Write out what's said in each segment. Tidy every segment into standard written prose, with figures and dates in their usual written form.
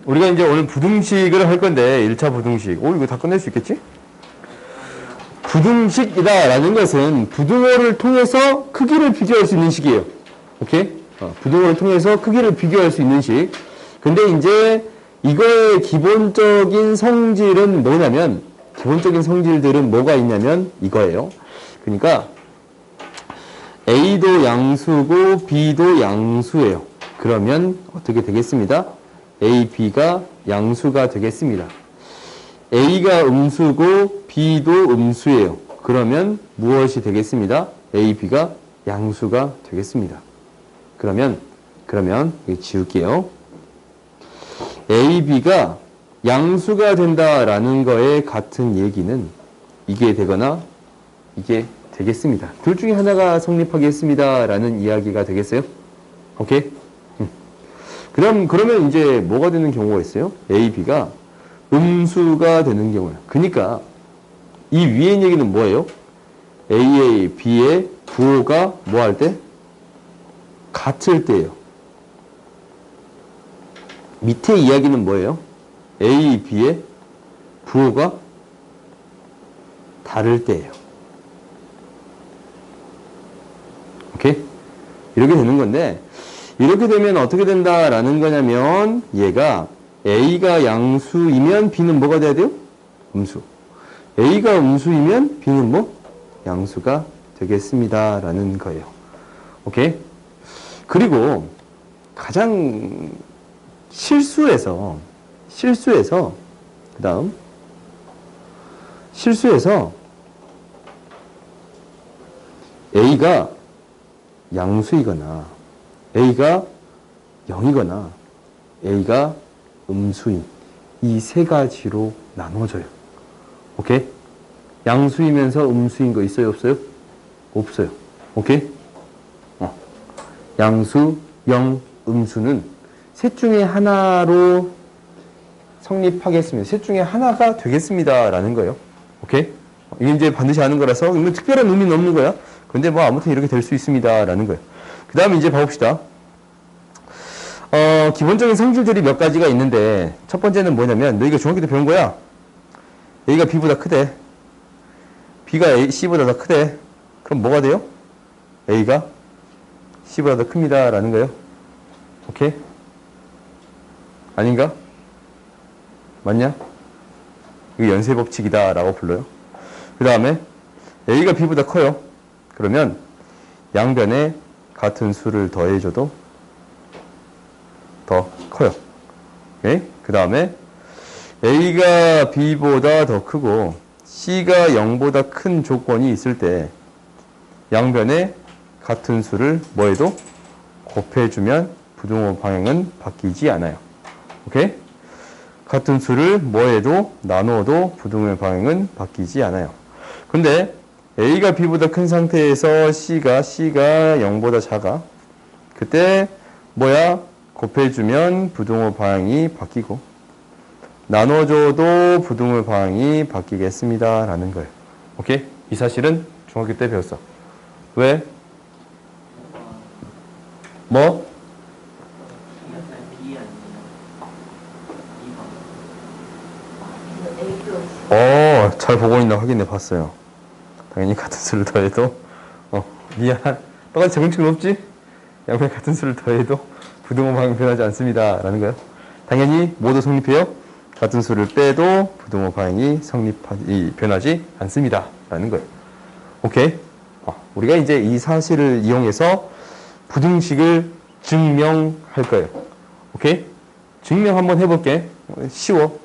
우리가 이제 오늘 부등식을 할 건데 1차 부등식. 이거 다 끝낼 수 있겠지? 부등식이다라는 것은 부등호를 통해서 크기를 비교할 수 있는 식이에요. 오케이? 부등호를 통해서 크기를 비교할 수 있는 식. 근데 이제 이거의 기본적인 성질은 뭐냐면, 기본적인 성질들은 뭐가 있냐면 이거예요. 그러니까 A도 양수고 B도 양수예요. 그러면 어떻게 되겠습니다? A, B가 양수가 되겠습니다. A가 음수고 B도 음수예요. 그러면 무엇이 되겠습니다? A, B가 양수가 되겠습니다. 그러면 여기 지울게요. A, B가 양수가 된다라는 거에 같은 얘기는 이게 되거나 이게 되겠습니다. 둘 중에 하나가 성립하겠습니다라는 이야기가 되겠어요? 오케이? 그러면 이제 뭐가 되는 경우가 있어요? A, B가 음수가 되는 경우예요. 그러니까 이 위에 있는 얘기는 뭐예요? A의 B의 부호가 뭐 할 때? 같을 때예요. 밑에 이야기는 뭐예요? A, B의 부호가 다를 때예요. 오케이? 이렇게 되는 건데, 이렇게 되면 어떻게 된다라는 거냐면, 얘가 A가 양수이면 B는 뭐가 돼야 돼요? 음수. A가 음수이면 B는 뭐? 양수가 되겠습니다. 라는 거예요. 오케이? 그리고 가장 실수해서, 그 다음, 실수해서 A가 양수이거나 A가 0이거나 A가 음수인 이 세 가지로 나눠져요. 오케이? 양수이면서 음수인 거 있어요? 없어요? 없어요. 오케이? 양수, 0, 음수는 셋 중에 하나로 성립하겠습니다. 셋 중에 하나가 되겠습니다. 라는 거예요. 오케이? 이게 이제 반드시 아는 거라서 특별한 의미는 없는 거야. 근데 뭐 아무튼 이렇게 될 수 있습니다. 라는 거예요. 그 다음에 이제 봐봅시다. 기본적인 성질들이 몇 가지가 있는데, 첫 번째는 뭐냐면, 너희가 중학교 때 배운 거야. A가 B보다 크대. B가 C보다 더 크대. 그럼 뭐가 돼요? A가 C보다 더 큽니다. 라는 거예요. 오케이? 아닌가? 맞냐? 이거 연쇄법칙이다. 라고 불러요. 그 다음에 A가 B보다 커요. 그러면 양변에 같은 수를 더해줘도 더 커요. 오케이? 그 다음에 A가 B보다 더 크고 C가 0보다 큰 조건이 있을 때 양변에 같은 수를 뭐해도 곱해주면 부등호 방향은 바뀌지 않아요. 오케이? 같은 수를 뭐해도 나누어도 부등호 방향은 바뀌지 않아요. 근데 A가 B보다 큰 상태에서 C가 0보다 작아. 그때 뭐야? 곱해주면 부등호 방향이 바뀌고 나눠줘도 부등호 방향이 바뀌겠습니다. 라는 거예요. 오케이? 이 사실은 중학교 때 배웠어. 왜? 뭐? 잘 보고 있나 확인해 봤어요. 당연히 같은 수를 더해도 미안. 똑같이 적응증 없지? 양변 같은 수를 더해도 부등호 방향 변하지 않습니다. 라는 거예요. 당연히 모두 성립해요. 같은 수를 빼도 부등호 방향이 변하지 않습니다. 라는 거예요. 오케이? 우리가 이제 이 사실을 이용해서 부등식을 증명할 거예요. 오케이? 증명 한번 해볼게. 쉬워.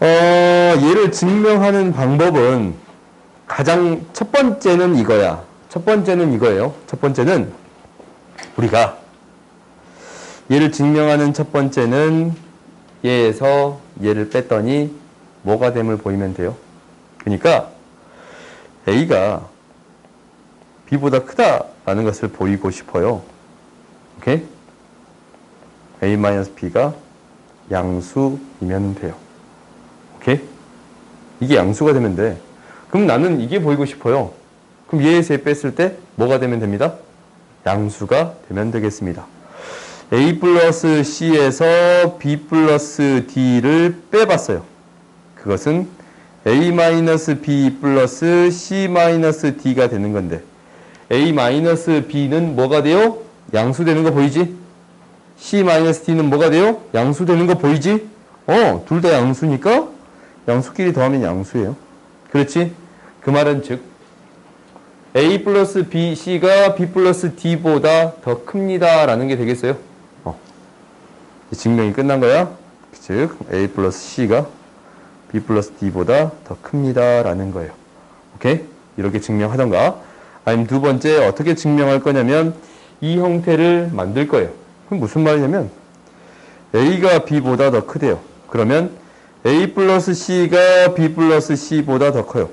얘를 증명하는 방법은 가장 첫 번째는 이거야. 첫 번째는 이거예요. 첫 번째는 우리가 얘를 증명하는 첫 번째는 얘에서 얘를 뺐더니 뭐가 됨을 보이면 돼요. 그러니까 A가 B보다 크다라는 것을 보이고 싶어요. 오케이? A-B가 양수이면 돼요. 오케이? 이게 양수가 되면 돼. 그럼 나는 이게 보이고 싶어요. 그럼 얘에서 얘 뺐을 때 뭐가 되면 됩니다? 양수가 되면 되겠습니다. A 플러스 C에서 B 플러스 D를 빼봤어요. 그것은 A 마이너스 B 플러스 C 마이너스 D가 되는 건데 A 마이너스 B는 뭐가 돼요? 양수되는 거 보이지? C 마이너스 D는 뭐가 돼요? 양수되는 거 보이지? 둘 다 양수니까 양수끼리 더하면 양수예요. 그렇지? 그 말은 즉 A 플러스 B, C가 B 플러스 D보다 더 큽니다 라는 게 되겠어요. 증명이 끝난 거야. 즉 A 플러스 C가 B 플러스 D보다 더 큽니다 라는 거예요. 오케이? 이렇게 증명하던가 아니면 두 번째 어떻게 증명할 거냐면 이 형태를 만들 거예요. 그럼 무슨 말이냐면 A가 B보다 더 크대요. 그러면 A 플러스 C가 B 플러스 C보다 더 커요.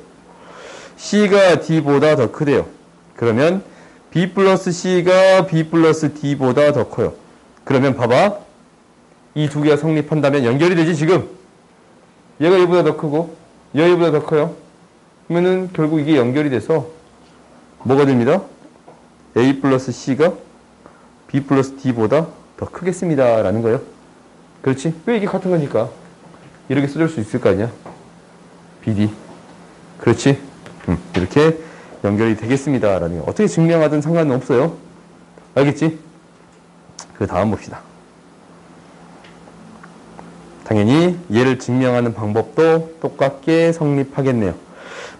C가 D보다 더 크대요. 그러면 B 플러스 C가 B 플러스 D보다 더 커요. 그러면 봐봐. 이 두 개가 성립한다면 연결이 되지 지금. 얘가 얘보다 더 크고 얘보다 더 커요. 그러면은 결국 이게 연결이 돼서 뭐가 됩니다? A 플러스 C가 B 플러스 D보다 더 크겠습니다 라는 거예요. 그렇지? 왜 이게 같은 거니까 이렇게 써줄 수 있을 거 아니야? BD. 그렇지? 이렇게 연결이 되겠습니다 라는 거. 어떻게 증명하든 상관은 없어요. 알겠지? 그 다음 봅시다. 당연히 얘를 증명하는 방법도 똑같게 성립하겠네요.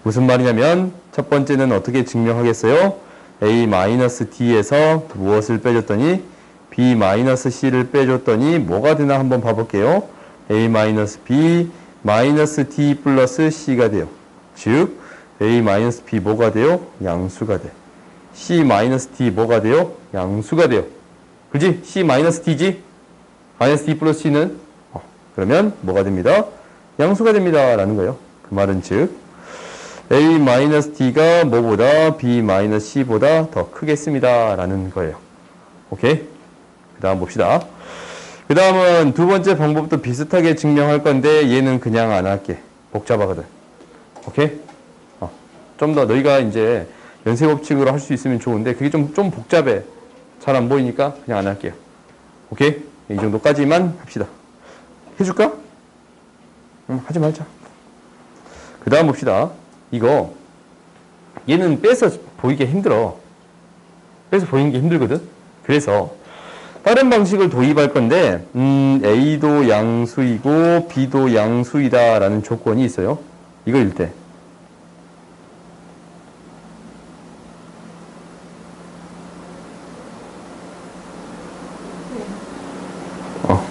무슨 말이냐면 첫 번째는 어떻게 증명하겠어요? A-D에서 무엇을 빼줬더니 B-C를 빼줬더니 뭐가 되나 한번 봐볼게요. A-B -D 플러스 C가 돼요. 즉 A-B 뭐가 돼요? 양수가 돼. C-D 뭐가 돼요? 양수가 돼요. 그지? C-D지? -D 플러스 C는 그러면 뭐가 됩니다? 양수가 됩니다 라는 거예요. 그 말은 즉 A-D가 뭐보다 B-C보다 더 크겠습니다 라는 거예요. 오케이? 그 다음 봅시다. 그 다음은 두 번째 방법도 비슷하게 증명할 건데 얘는 그냥 안 할게. 복잡하거든. 오케이? 좀 더 너희가 이제 연쇄법칙으로 할 수 있으면 좋은데 그게 좀 복잡해. 잘 안 보이니까 그냥 안 할게요. 오케이? 이 정도까지만 합시다. 해줄까? 하지 말자. 그 다음 봅시다. 이거 얘는 빼서 보이기 힘들어. 빼서 보이는 게 힘들거든. 그래서 다른 방식을 도입할 건데 A도 양수이고 B도 양수이다 라는 조건이 있어요. 이거일 때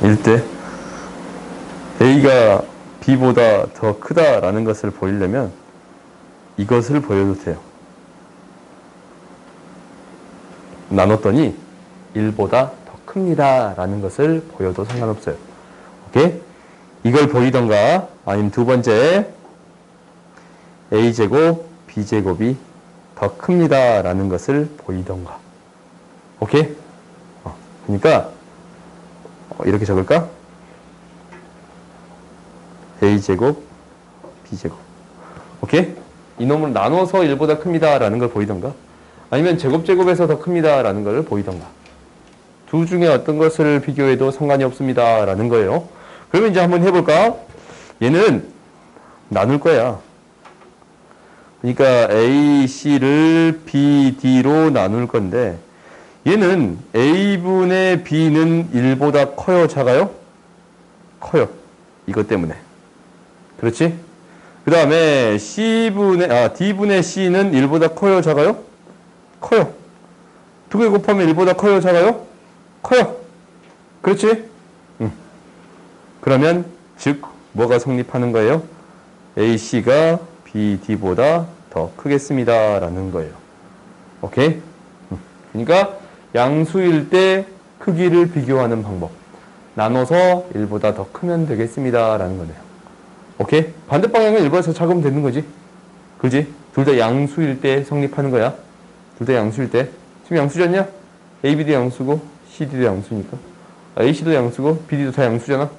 일 때 A가 B보다 더 크다라는 것을 보이려면 이것을 보여도 돼요. 나눴더니 1보다 더 큽니다 라는 것을 보여도 상관없어요. 오케이? 이걸 보이던가 아니면 두 번째 A제곱 B제곱이 더 큽니다 라는 것을 보이던가. 오케이? 그러니까 이렇게 적을까? A제곱 B제곱. 오케이? 이놈을 나눠서 1보다 큽니다 라는 걸 보이던가 아니면 제곱제곱에서 더 큽니다 라는 걸 보이던가 둘 중에 어떤 것을 비교해도 상관이 없습니다 라는 거예요. 그러면 이제 한번 해볼까? 얘는 나눌 거야. 그러니까 A, C를 B, D로 나눌 건데 얘는 A분의 B는 1보다 커요? 작아요? 커요. 이것 때문에. 그렇지? 그 다음에 D분의 C는 1보다 커요? 작아요? 커요. 두 개 곱하면 1보다 커요? 작아요? 커요. 그렇지? 그러면 즉 뭐가 성립하는 거예요? AC가 BD보다 더 크겠습니다 라는 거예요. 오케이? 그러니까 양수일 때 크기를 비교하는 방법. 나눠서 1보다 더 크면 되겠습니다 라는 거네요. 오케이? 반대 방향은 1보다 작으면 되는 거지. 그지? 둘 다 양수일 때 성립하는 거야. 둘 다 양수일 때. 지금 양수지 않냐? AB도 양수고 CD도 양수니까. AC도 양수고 BD도 다 양수잖아.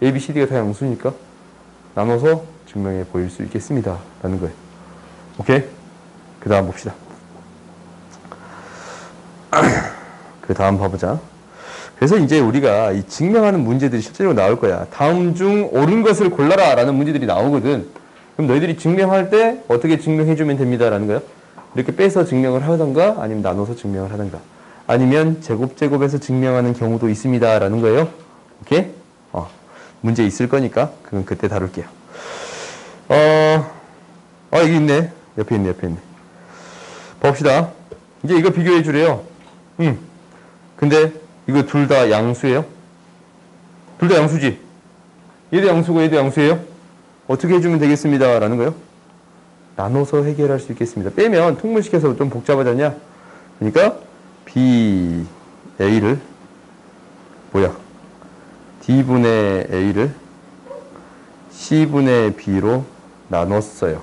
AB, CD가 다 양수니까 나눠서 증명해 보일 수 있겠습니다 라는 거예요. 오케이? 그 다음 봅시다. 그 다음 봐보자. 그래서 이제 우리가 이 증명하는 문제들이 실제로 나올 거야. 다음 중 옳은 것을 골라라 라는 문제들이 나오거든. 그럼 너희들이 증명할 때 어떻게 증명해주면 됩니다 라는 거야. 이렇게 빼서 증명을 하던가 아니면 나눠서 증명을 하던가 아니면 제곱에서 증명하는 경우도 있습니다 라는 거예요. 오케이? 문제 있을 거니까 그건 그때 다룰게요. 여기 있네. 옆에 있네. 봅시다. 이제 이거 비교해 주래요. 근데 이거 둘 다 양수예요? 둘 다 양수지? 얘도 양수고 얘도 양수예요? 어떻게 해주면 되겠습니다 라는 거예요. 나눠서 해결할 수 있겠습니다. 빼면 통분시켜서 좀 복잡하잖냐? 그러니까 BA를 D분의 A를 C분의 B로 나눴어요.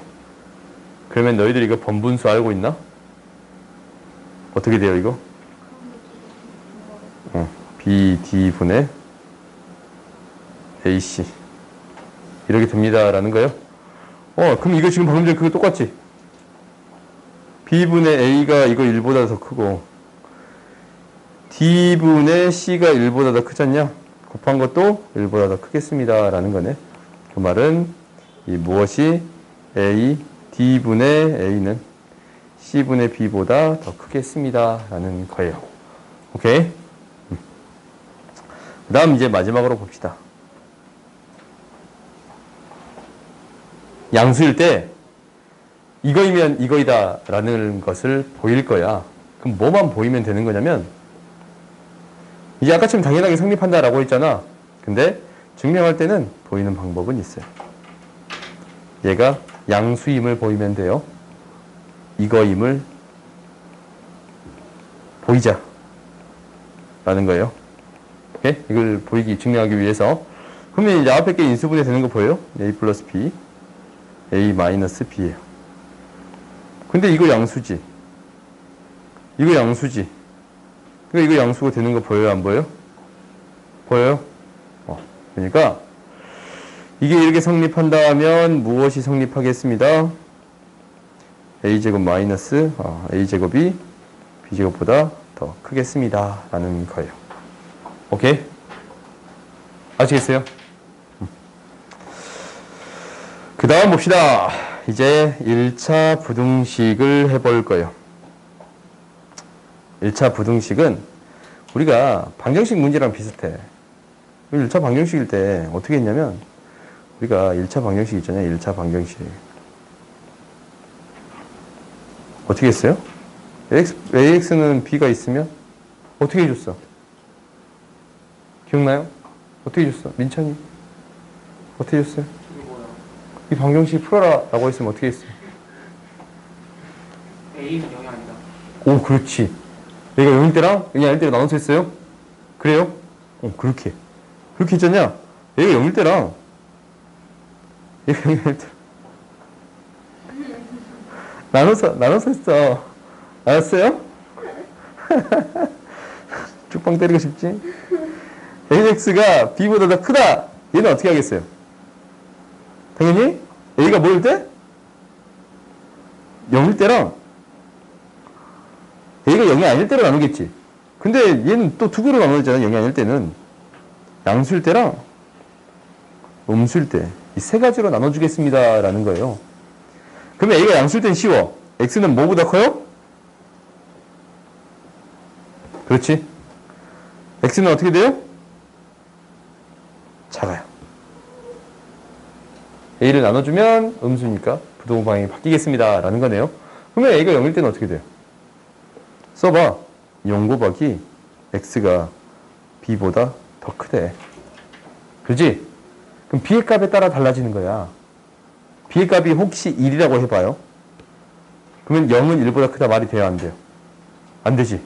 그러면 너희들 이거 번분수 알고 있나? 어떻게 돼요 이거? BD분의 AC 이렇게 됩니다 라는 거예요. 그럼 이거 지금 방금 전에 그거 똑같지? B분의 A가 이거 1보다 더 크고 D분의 C가 1보다 더 크지 않냐? 곱한 것도 1보다 더 크겠습니다 라는 거네. 그 말은 이 무엇이 D분의 A는 C분의 B보다 더 크겠습니다 라는 거예요. 오케이? 그 다음 이제 마지막으로 봅시다. 양수일 때 이거이면 이거이다 라는 것을 보일 거야. 그럼 뭐만 보이면 되는 거냐면 이제 아까처럼 당연하게 성립한다 라고 했잖아. 근데 증명할 때는 보이는 방법은 있어요. 얘가 양수임을 보이면 돼요. 이거임을 보이자 라는 거예요. 오케이? 이걸 증명하기 위해서 그러면 이제 앞에 게 인수분해 되는 거 보여요? A 플러스 B A 마이너스 B예요. 근데 이거 양수지. 이거 양수지. 그러니까 이거 양수가 되는 거 보여요? 안 보여요? 보여요? 그러니까 이게 이렇게 성립한다면 무엇이 성립하겠습니다? A제곱 마이너스 A제곱이 B제곱보다 더 크겠습니다 라는 거예요. 오케이? 아시겠어요? 그 다음 봅시다. 이제 1차 부등식을 해볼 거예요. 1차 부등식은 우리가 방정식 문제랑 비슷해. 1차 방정식일 때 어떻게 했냐면 우리가 1차 방정식 있잖아요. 1차 방정식. 어떻게 했어요? AX는 B가 있으면 어떻게 해줬어? 기억나요? 어떻게 해줬어? 민찬이? 어떻게 해줬어요? 이 방정식 풀어라 라고 했으면 어떻게 했어요? A는 0이 아니다. 오, 그렇지. 얘가 0일 때랑 0이 아닐 때랑 나눠서 했어요? 그래요? 그렇게 했잖냐? 얘가 0일 때랑 얘가 0일 때 나눠서 했어. 알았어요? 쭉빵 때리고 싶지? AX가 B보다 더 크다. 얘는 어떻게 하겠어요? 당연히 A가 뭐일 때? 0일 때랑 A가 0이 아닐 때로 나누겠지. 근데 얘는 또 두 개로 나누잖아. 0이 아닐 때는 양수일 때랑 음수일 때 이 세 가지로 나눠주겠습니다 라는 거예요. 그러면 A가 양수일 땐 쉬워. X는 뭐보다 커요? 그렇지. X는 어떻게 돼요? 작아요. A를 나눠주면 음수니까 부등호 방향이 바뀌겠습니다 라는 거네요. 그러면 A가 0일 때는 어떻게 돼요? 써봐. 0 곱하기 X가 B보다 더 크대. 그렇지? 그럼 B의 값에 따라 달라지는 거야. B의 값이 혹시 1이라고 해봐요. 그러면 0은 1보다 크다 말이 돼요? 안 돼요? 안 되지.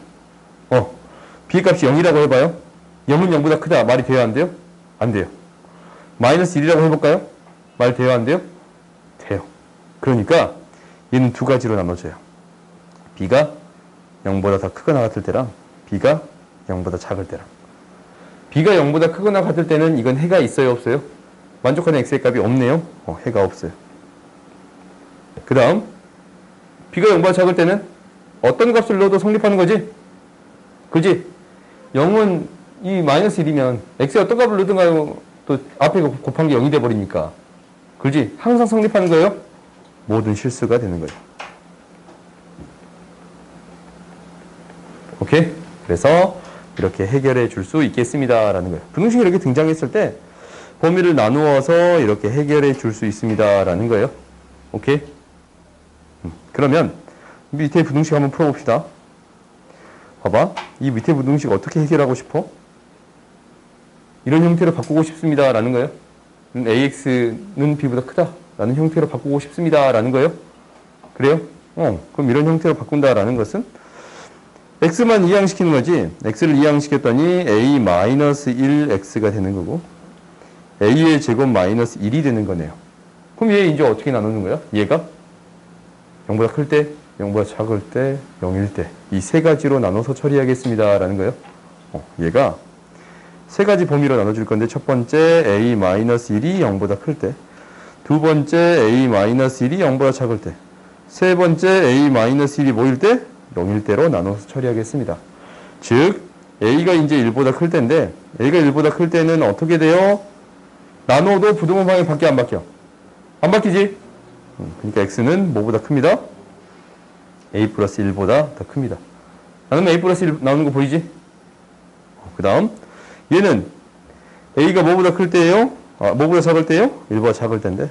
B의 값이 0이라고 해봐요. 0은 0보다 크다 말이 돼요? 안 돼요? 안 돼요. 마이너스 1이라고 해볼까요? 말 돼요? 안 돼요? 돼요. 그러니까 얘는 두 가지로 나눠져요. B가 0보다 더 크거나 같을 때랑 B가 0보다 작을 때랑. B가 0보다 크거나 같을 때는 이건 해가 있어요? 없어요? 만족하는 X의 값이 없네요. 해가 없어요. 그 다음 B가 0보다 작을 때는 어떤 값을 넣어도 성립하는 거지? 그지? 0은 이 마이너스 1이면 x가 어떤 값을 넣든가요? 또 앞에 곱한 게 0이 돼버리니까. 그렇지? 항상 성립하는 거예요? 모든 실수가 되는 거예요. 오케이? 그래서 이렇게 해결해 줄 수 있겠습니다. 라는 거예요. 부등식이 이렇게 등장했을 때 범위를 나누어서 이렇게 해결해 줄 수 있습니다. 라는 거예요. 오케이? 그러면 밑에 부등식 한번 풀어봅시다. 봐봐. 이 밑에 부등식 어떻게 해결하고 싶어? 이런 형태로 바꾸고 싶습니다. 라는 거예요. AX는 B보다 크다. 라는 형태로 바꾸고 싶습니다. 라는 거예요. 그래요? 그럼 이런 형태로 바꾼다라는 것은 X만 이항시키는 거지. X를 이항시켰더니 A-1X가 되는 거고 A의 제곱 마이너스 1이 되는 거네요. 그럼 얘 이제 어떻게 나누는 거야? 얘가 0보다 클 때, 0보다 작을 때, 0일 때 이 세 가지로 나눠서 처리하겠습니다. 라는 거예요. 얘가 세 가지 범위로 나눠줄 건데 첫 번째 A-1이 0보다 클 때, 두 번째 A-1이 0보다 작을 때, 세 번째 A-1이 뭐일 때? 0일 때로 나눠서 처리하겠습니다. 즉 A가 이제 1보다 클 때인데 A가 1보다 클 때는 어떻게 돼요? 나눠도 부등호 방향이 바뀌어 안 바뀌어? 안 바뀌지? 그러니까 X는 뭐보다 큽니다? A 플러스 1보다 더 큽니다. 나누면 A 플러스 1 나오는 거 보이지? 그 다음 얘는 A가 뭐보다 클 때예요? 뭐보다 작을 때예요? 1보다 작을 때인데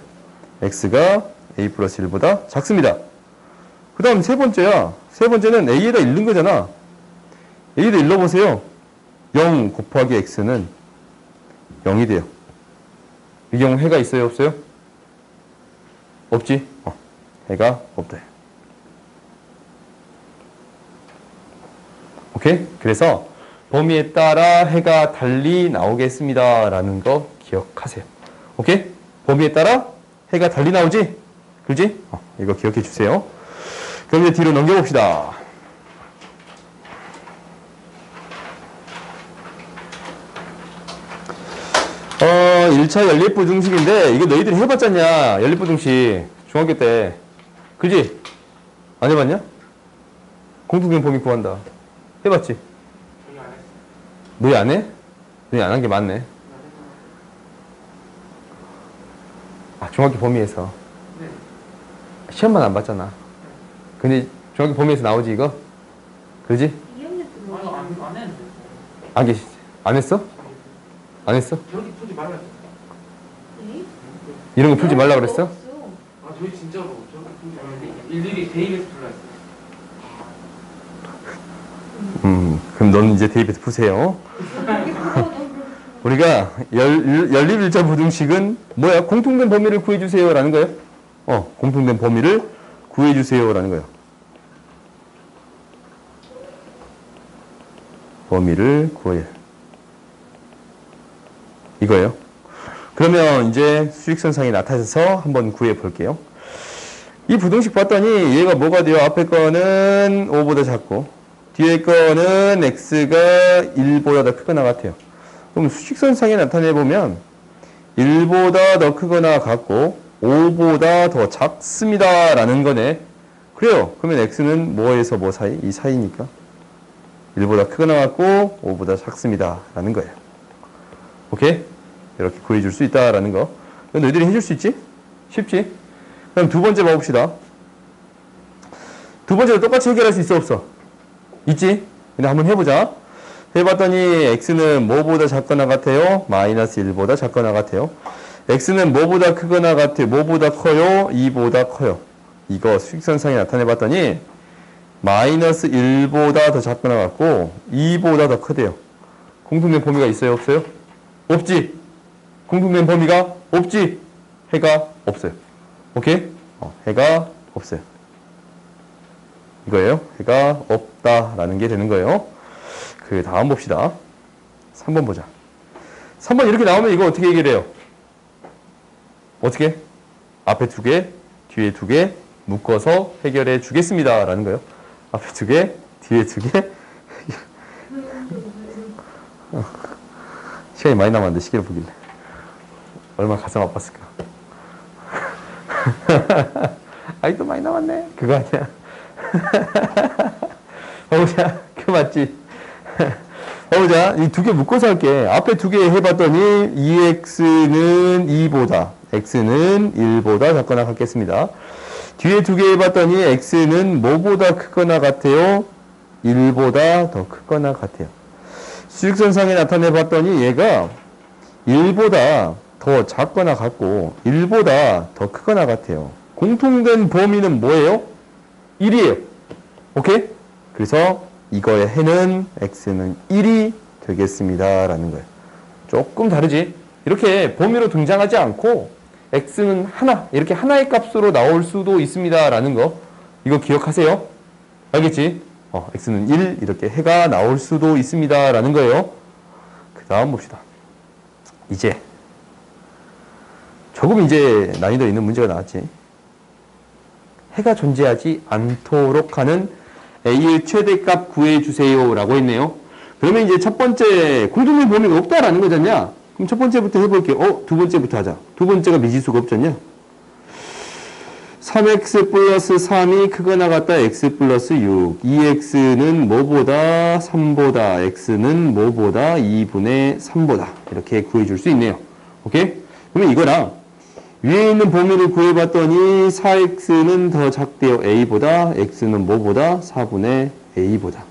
X가 A 플러스 1보다 작습니다. 그 다음 세 번째야. 세 번째는 A에다 1 넣은 거잖아. A에다 1 넣어보세요. 0 곱하기 X는 0이 돼요. 이 경우 해가 있어요? 없어요? 없지? 해가 없대. 오케이? 그래서 범위에 따라 해가 달리 나오겠습니다. 라는 거 기억하세요. 오케이? 범위에 따라 해가 달리 나오지? 그지? 이거 기억해 주세요. 그럼 이제 뒤로 넘겨봅시다. 1차 연립부등식인데 이거 너희들이 해봤잖냐? 연립부등식 중학교 때. 그지? 안 해봤냐? 공통된 범위 구한다. 해봤지? 너희 안 해? 너희 안 한 게 맞네. 중학교 범위에서 시험만 안 봤잖아. 근데 중학교 범위에서 나오지 이거? 그지? 안 했는데. 안 계시지? 안 했어? 안 했어? 저기 풀지 말라 했어. 이런 거 풀지 말라 그랬어? 저희 진짜로 저기 풀지 말라. 일일이 대입해서 풀라 했어. 그럼 너는 이제 대입해서 푸세요. 우리가 연립 1차 부등식은 뭐야? 공통된 범위를 구해주세요 라는 거예요. 공통된 범위를 구해주세요 라는 거예요. 범위를 구해. 이거예요. 그러면 이제 수직선상이 나타나서 한번 구해 볼게요. 이 부등식 봤더니 얘가 뭐가 돼요? 앞에 거는 5보다 작고 뒤에 거는 x가 1보다 더 크거나 같아요. 그럼 수직선상에 나타내 보면 1보다 더 크거나 같고 5보다 더 작습니다 라는 거네. 그래요. 그러면 x는 뭐에서 뭐 사이? 이 사이니까 1보다 크거나 같고 5보다 작습니다 라는 거예요. 오케이? 이렇게 구해줄 수 있다라는 거. 너희들이 해줄 수 있지? 쉽지? 그럼 두 번째 봐봅시다. 두 번째도 똑같이 해결할 수 있어 없어? 있지? 근데 한번 해보자. 해봤더니 x는 뭐보다 작거나 같아요? 마이너스 1보다 작거나 같아요. x는 뭐보다 크거나 같아요? 뭐보다 커요? 2보다 커요. 이거 수직선상에 나타내봤더니 마이너스 1보다 더 작거나 같고 2보다 더 크대요. 공통된 범위가 있어요? 없어요? 없지? 공통된 범위가 없지? 해가 없어요. 오케이? 해가 없어요. 이거예요. 해가 없다라는 게 되는 거예요. 그 다음 봅시다. 3번 보자. 3번 이렇게 나오면 이거 어떻게 해결해요? 어떻게? 앞에 2개, 뒤에 2개 묶어서 해결해 주겠습니다. 라는 거예요. 앞에 2개, 뒤에 2개. 시간이 많이 남았는데 시계를 보길래. 얼마나 가슴 아팠을까. 아직도 많이 남았네. 그거 아니야. 보자. 그 맞지? 보자. 이 두 개 묶어서 할게. 앞에 두 개 해봤더니 2x는 2보다, x는 1보다 작거나 같겠습니다. 뒤에 두 개 해봤더니 x는 뭐보다 크거나 같아요? 1보다 더 크거나 같아요. 수직선상에 나타내봤더니 얘가 1보다 더 작거나 같고 1보다 더 크거나 같아요. 공통된 범위는 뭐예요? 1이에요. 오케이? 그래서 이거의 해는 x는 1이 되겠습니다 라는 거예요. 조금 다르지? 이렇게 범위로 등장하지 않고 x는 하나, 이렇게 하나의 값으로 나올 수도 있습니다 라는 거, 이거 기억하세요. 알겠지? x는 1 이렇게 해가 나올 수도 있습니다 라는 거예요. 그 다음 봅시다. 이제 조금 이제 난이도 있는 문제가 나왔지. 해가 존재하지 않도록 하는 a의 최대값 구해주세요 라고 했네요. 그러면 이제 첫 번째 공통된 범위가 없다라는 거잖냐. 그럼 첫 번째부터 해볼게요. 두 번째부터 하자. 두 번째가 미지수가 없잖냐. 3x 플러스 3이 크거나 같다 x 플러스 6. 2x는 뭐보다 3보다, x는 뭐보다 2분의 3보다. 이렇게 구해줄 수 있네요. 오케이? 그러면 이거랑 위에 있는 범위를 구해봤더니 4x는 더 작대요. a보다, x는 뭐보다 4분의 a보다.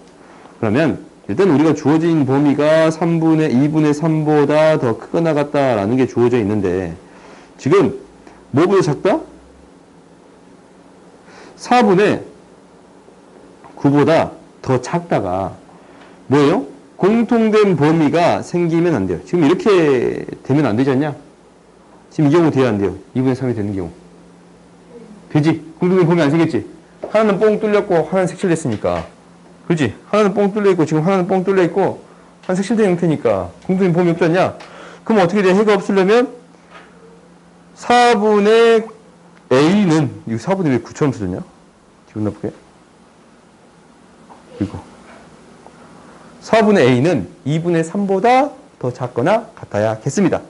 그러면 일단 우리가 주어진 범위가 2분의 3보다 더 크거나 같다라는 게 주어져 있는데 지금 뭐보다 작다? 4분의 9보다 더 작다가 뭐예요? 공통된 범위가 생기면 안 돼요. 지금 이렇게 되면 안 되지 않냐? 지금 이 경우 돼야 안 돼요. 2분의 3이 되는 경우. 되지? 공통된 범위 안 생겼지? 하나는 뽕 뚫렸고 하나는 색칠됐으니까. 그렇지? 하나는 뽕 뚫려 있고 지금 하나는 뽕 뚫려 있고 하나는 색칠된 형태니까 공통된 범위 없지 않냐? 그럼 어떻게 돼? 해가 없으려면 4분의 a는, 이거 4분의 왜 9처럼 써졌냐? 기분 나쁘게. 이거 4분의 a는 2분의 3보다 더 작거나 같아야겠습니다.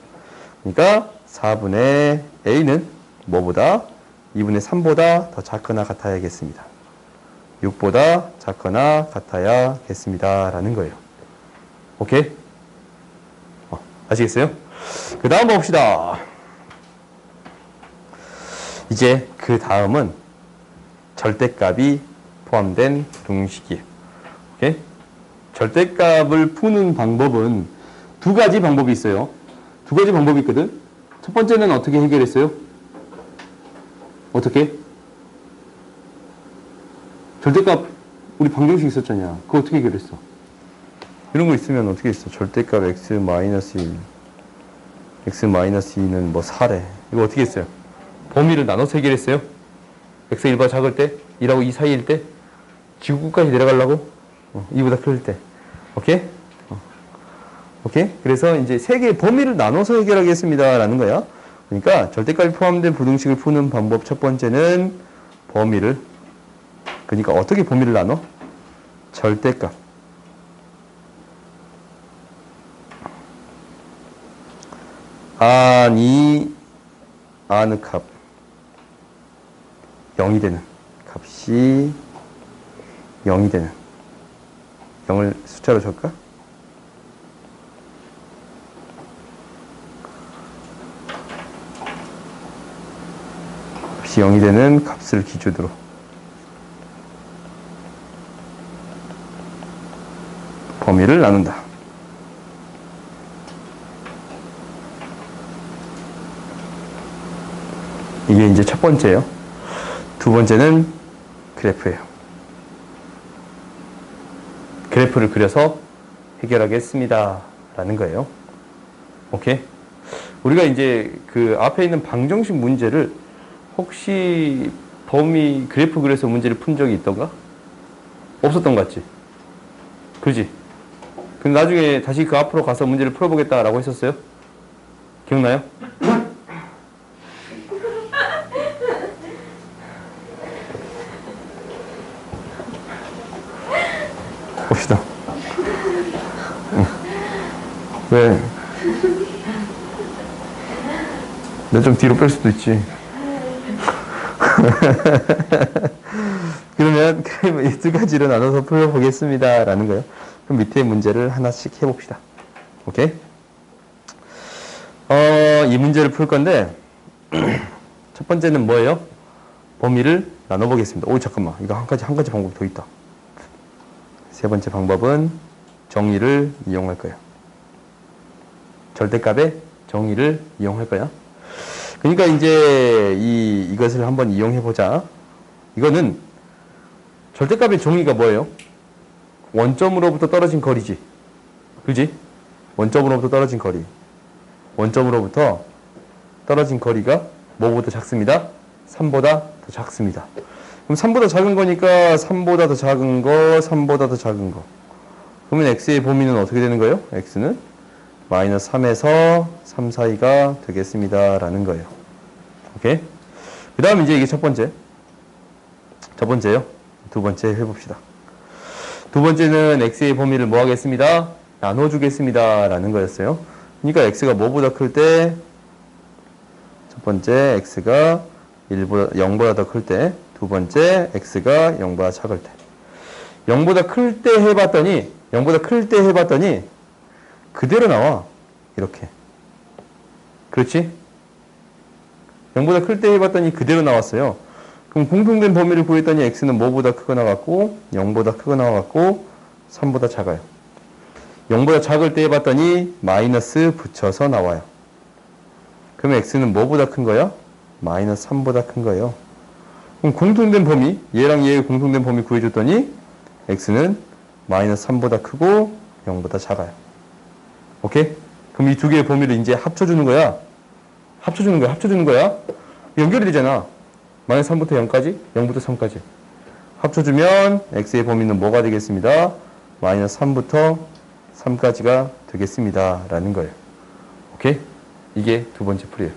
그러니까 4분의 a는 뭐보다? 2분의 3보다 더 작거나 같아야겠습니다. 6보다 작거나 같아야겠습니다 라는 거예요. 오케이? 아시겠어요? 그 다음 봅시다. 이제 그 다음은 절대값이 포함된 부등식이에요. 오케이? 절대값을 푸는 방법은 두 가지 방법이 있어요. 두 가지 방법이 있거든. 첫 번째는 어떻게 해결했어요? 어떻게? 절대값 우리 방정식 있었잖냐. 그거 어떻게 해결했어? 이런 거 있으면 어떻게 했어? 절대값 x-1 x-2는 뭐 4래. 이거 어떻게 했어요? 범위를 나눠서 해결했어요. x가 1보다 작을 때, 2하고 2 사이일 때, 지구까지 내려가려고 2보다 클 때. 오케이? 오케이? 그래서 이제 세 개의 범위를 나눠서 해결하겠습니다 라는 거야. 그러니까 절대값이 포함된 부등식을 푸는 방법 첫 번째는 범위를, 그러니까 어떻게 범위를 나눠? 절대값. 아는 값 0이 되는 값이 0이 되는 0을 숫자로 적을까? 값이 0이 되는 값을 기준으로 범위를 나눈다. 이게 이제 첫 번째예요. 두 번째는 그래프예요. 그래프를 그려서 해결하겠습니다 라는 거예요. 오케이? 우리가 이제 그 앞에 있는 방정식 문제를 혹시 범위 그래프 그려서 문제를 푼 적이 있던가? 없었던 것 같지? 그지? 근데 나중에 다시 그 앞으로 가서 문제를 풀어보겠다라고 했었어요? 기억나요? 봅시다. 왜? 내가 좀 뒤로 뺄 수도 있지. 그러면 이 두 가지로 나눠서 풀어보겠습니다. 라는 거예요. 그럼 밑에 문제를 하나씩 해봅시다. 오케이? 이 문제를 풀 건데, 첫 번째는 뭐예요? 범위를 나눠보겠습니다. 오, 잠깐만. 이거 한 가지 방법이 더 있다. 세 번째 방법은 정의를 이용할 거예요. 절대값의 정의를 이용할 거야. 그러니까 이제 이것을 한번 이용해보자. 이거는 절대값의 정의가 뭐예요? 원점으로부터 떨어진 거리지. 그지? 원점으로부터 떨어진 거리. 원점으로부터 떨어진 거리가 뭐보다 작습니다? 3보다 더 작습니다. 그럼 3보다 작은 거니까 3보다 더 작은 거, 3보다 더 작은 거. 그러면 x의 범위는 어떻게 되는 거예요? x는 마이너스 3에서 3 사이가 되겠습니다. 라는 거예요. 오케이? 그 다음 이제 이게 첫 번째예요. 두 번째 해봅시다. 두 번째는 x의 범위를 뭐 하겠습니다? 나눠주겠습니다. 라는 거였어요. 그러니까 x가 뭐보다 클 때, 첫 번째 x가 0보다 더 클 때, 두 번째 x가 0보다 작을 때. 0보다 클 때 해봤더니 그대로 나와. 이렇게. 그렇지? 0보다 클 때 해봤더니 그대로 나왔어요. 그럼 공통된 범위를 구했더니 x는 뭐보다 크거나 같고 0보다 크거나 같고 3보다 작아요. 0보다 작을 때 해봤더니 마이너스 붙여서 나와요. 그러면 x는 뭐보다 큰 거야? 마이너스 3보다 큰 거예요. 그럼 공통된 범위, 얘랑 얘의 공통된 범위 구해줬더니 x는 마이너스 3보다 크고 0보다 작아요. 오케이? 그럼 이 두 개의 범위를 이제 합쳐주는 거야. 연결이 되잖아. 마이너스 3부터 0까지, 0부터 3까지. 합쳐주면 x의 범위는 뭐가 되겠습니다? 마이너스 3부터 3까지가 되겠습니다. 라는 거예요. 오케이? 이게 두 번째 풀이에요.